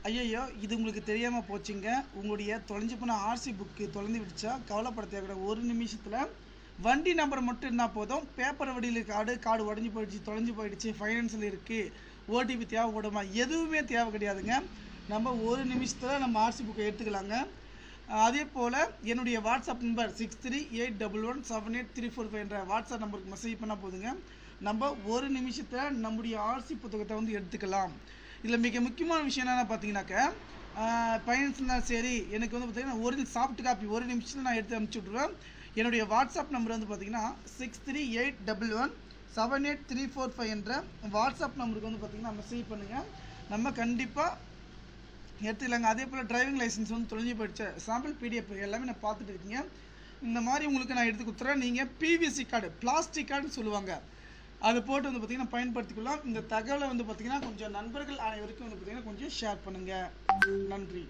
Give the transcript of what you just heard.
ஐயையோ! இது உங்களுக்கு தெரியாம போச்சுங்க. உங்களுடைய தொலைஞ்சு போன ஆர்சி புக்கு தொலைந்து விடுச்சா, கவலைப்பட தேவையில்ல. 1 நிமிஷத்துல வண்டி நம்பர் மட்டும் இருந்தா போதும். பேப்பர் வடியில கார்டு உடைஞ்சு போயிடுச்சு, தொலைஞ்சு போயிடுச்சு, ஃபைனான்ஸ்ல இருக்கு, ஓடிபி தேவைப்படுமா? எதுவுமே தேவை கிடையாதுங்க. நம்ம 1 நிமிஷத்துல நம்ம ஆர்சி புக்கை எடுத்துக்கலாங்க. அதே போல் என்னுடைய வாட்ஸ்அப் நம்பர் 6381178345 என்ற வாட்ஸ்அப் நம்பருக்கு மெசேஜ் பண்ணால் போதுங்க. நம்ம 1 நிமிஷத்தில் நம்முடைய ஆர்சி புத்தகத்தை வந்து எடுத்துக்கலாம். இதில் மிக முக்கியமான விஷயம் என்னென்னா பார்த்தீங்கன்னாக்கா, ஃபைனான்ஸ்னால் சரி, எனக்கு வந்து பார்த்தீங்கன்னா ஒரிஜினல் சாஃப்ட் காப்பி 1 நிமிஷத்தில் நான் எடுத்து அனுப்பிச்சி விட்ருவேன். என்னுடைய வாட்ஸ்அப் நம்பர் வந்து பார்த்தீங்கன்னா 6381178345 என்ற வாட்ஸ்அப் நம்பருக்கு வந்து பார்த்தீங்கன்னா மெசேஜ் பண்ணுங்கள். நம்ம கண்டிப்பாக எடுத்துக்கலாங்க. அதே போல் டிரைவிங் லைசன்ஸ் வந்து தொலைஞ்சு போயிடுச்சு, சாம்பிள் பிடிஎஃப் எல்லாமே நான் பார்த்துட்டு இருக்கீங்க. இந்த மாதிரி உங்களுக்கு நான் எடுத்து கொடுத்துறேன். நீங்கள் பிவிசி கார்டு, பிளாஸ்டிக் கார்டுன்னு சொல்லுவாங்க, அதை போட்டு வந்து பார்த்திங்கன்னா பயன்படுத்திக்கலாம். இந்த தகவலை வந்து பார்த்திங்கன்னா கொஞ்சம் நண்பர்கள் அனைவருக்கும் வந்து பார்த்திங்கன்னா கொஞ்சம் ஷேர் பண்ணுங்கள். நன்றி.